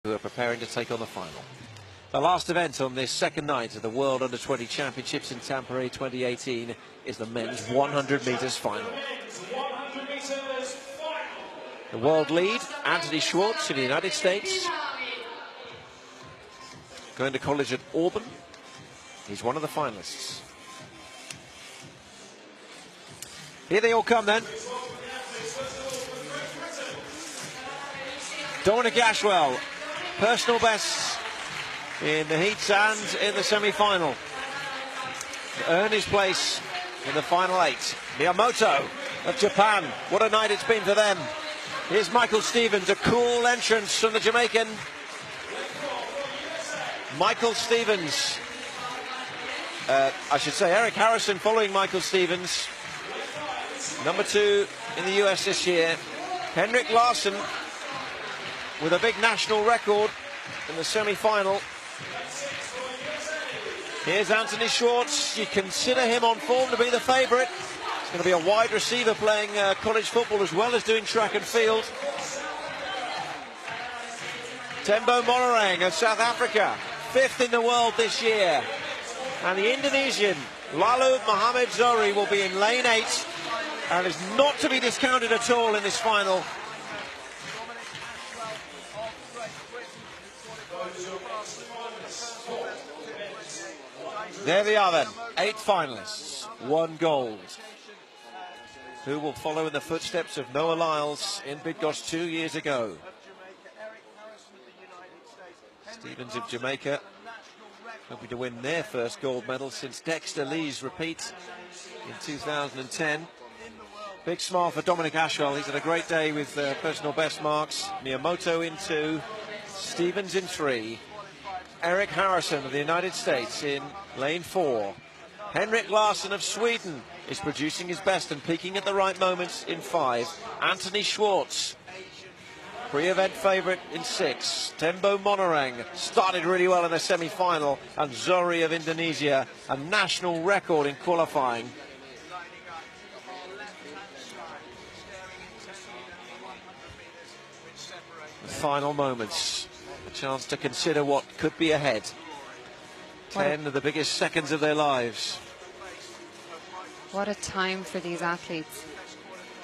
who are preparing to take on the final. The last event on this second night of the World Under-20 Championships in Tampere 2018 is the men's 100 metres final. The world lead, Anthony Schwartz in the United States, going to college at Auburn. He's one of the finalists. Here they all come then. Dominic Ashwell, personal bests in the heats and in the semi-final, to earn his place in the final 8. Miyamoto of Japan, what a night it's been for them. Here's Michael Stevens, a cool entrance from the Jamaican. Michael Stevens, I should say Eric Harrison following Michael Stevens, number 2 in the US this year. Henrik Larsson with a big national record in the semi-final. Here's Anthony Schwartz. You consider him on form to be the favourite. He's going to be a wide receiver playing college football as well as doing track and field. Tembo Monorang of South Africa, 5th in the world this year. And the Indonesian Lalu Mohamed Zohri will be in lane 8 and is not to be discounted at all in this final. There they are then, 8 finalists, 1 gold. Who will follow in the footsteps of Noah Lyles in Bydgoszcz 2 years ago? Stevens of Jamaica, hoping to win their first gold medal since Dexter Lee's repeat in 2010. Big smile for Dominic Ashwell. He's had a great day with personal best marks. Miyamoto in 2, Stevens in 3. Eric Harrison of the United States in lane 4. Henrik Larsson of Sweden is producing his best and peaking at the right moments in 5. Anthony Schwartz, pre-event favourite in 6. Tembo Monorang started really well in the semi-final. And Zohri of Indonesia, a national record in qualifying. The final moments. A chance to consider what could be ahead. 10 of the biggest seconds of their lives. What a time for these athletes.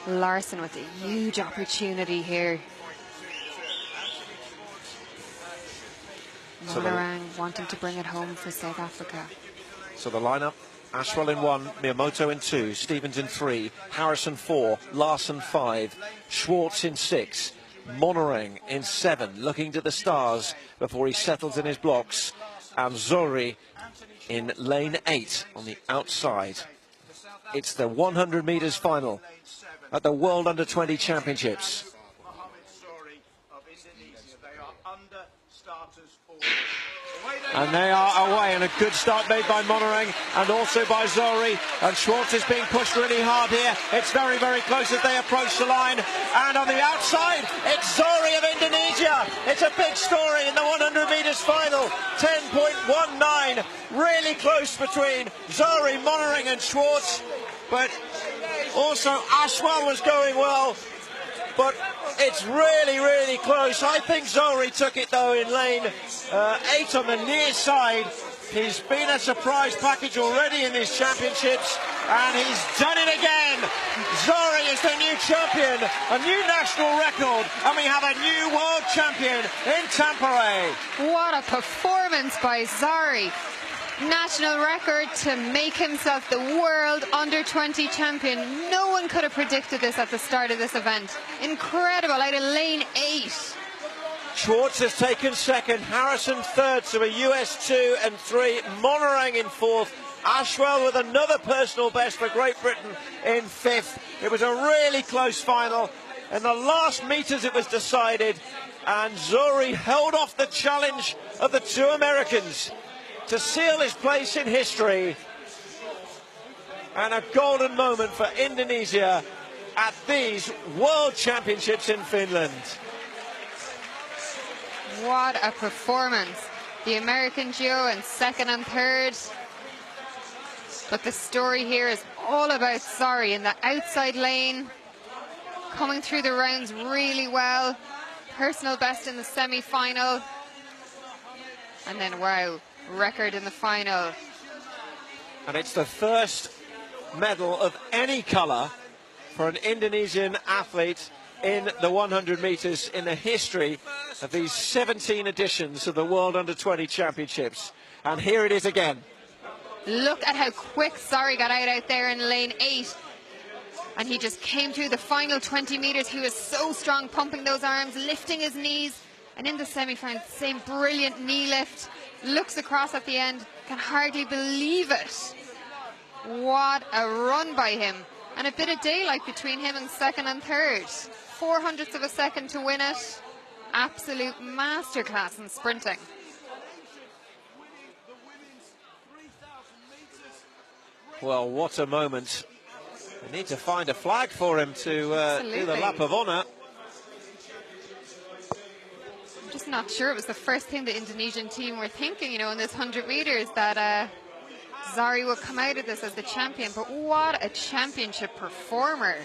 Larsson with a huge opportunity here. Monorang wanting to bring it home for South Africa. So the lineup: Ashwell in 1, Miyamoto in 2, Stevens in 3, Harrison 4, Larsson 5, Schwartz in 6, Monorang in 7, looking to the stars before he settles in his blocks, and Zohri in lane 8 on the outside. It's the 100 metres final at the World Under-20 Championships. And they are away, and a good start made by Monorang and also by Zohri. And Schwartz is being pushed really hard here. It's very, very close as they approach the line. And on the outside, it's Zohri of Indonesia. It's a big story in the 100 metres final. 10.19, really close between Zohri, Monorang and Schwartz. But also Ashwell was going well. But it's really, really close. I think Zohri took it, though, in lane 8 on the near side. He's been a surprise package already in these championships, and he's done it again. Zohri is the new champion, a new national record, and we have a new world champion in Tampere. What a performance by Zohri. National record to make himself the world under-20 champion. No one could have predicted this at the start of this event. Incredible, out of lane 8. Schwartz has taken 2nd, Harrison 3rd, so a US 2 and 3, Monorang in 4th, Ashwell with another personal best for Great Britain in 5th. It was a really close final. In the last metres it was decided, and Zohri held off the challenge of the 2 Americans to seal his place in history, and a golden moment for Indonesia at these World Championships in Finland. What a performance. The American duo in 2nd and 3rd. But the story here is all about Zohri in the outside lane, coming through the rounds really well. personal best in the semi-final. And then, wow, record in the final. And it's the first medal of any colour for an Indonesian athlete in the 100 metres in the history of these 17 editions of the World Under-20 Championships. And here it is again. Look at how quick Zohri got out there in lane 8. And he just came through the final 20 metres. He was so strong, pumping those arms, lifting his knees. And in the semi-final, same brilliant knee lift. Looks across at the end, can hardly believe it. What a run by him. And a bit of daylight between him and second and third. 0.04 of a second to win it. Absolute masterclass in sprinting. Well, what a moment. We need to find a flag for him to do the lap of honour. I'm just not sure it was the first thing the Indonesian team were thinking, you know, in this 100 metres, that Zohri would come out of this as the champion. But what a championship performer.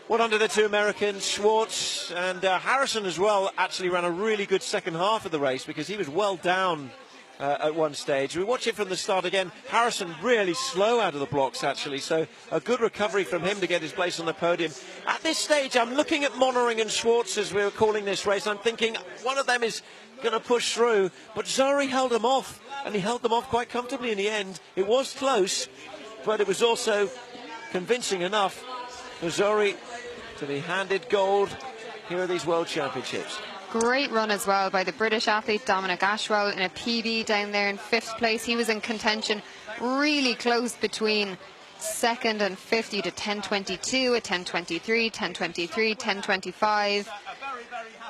What under the two Americans, Schwartz and Harrison as well, actually ran a really good second half of the race, because he was well down at one stage. We watch it from the start again. Harrison really slow out of the blocks, actually, so a good recovery from him to get his place on the podium. At this stage, I'm looking at Monering and Schwartz as we were calling this race. I'm thinking one of them is going to push through, but Zohri held them off, and he held them off quite comfortably in the end. It was close, but it was also convincing enough for Zohri to be handed gold here at these World Championships. Great run as well by the British athlete Dominic Ashwell in a PB down there in 5th place. He was in contention, really close between second and 50 to 10.22, a 10.23, 10.23, 10.25.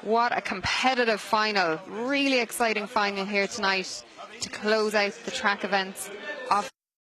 What a competitive final. Really exciting final here tonight to close out the track events of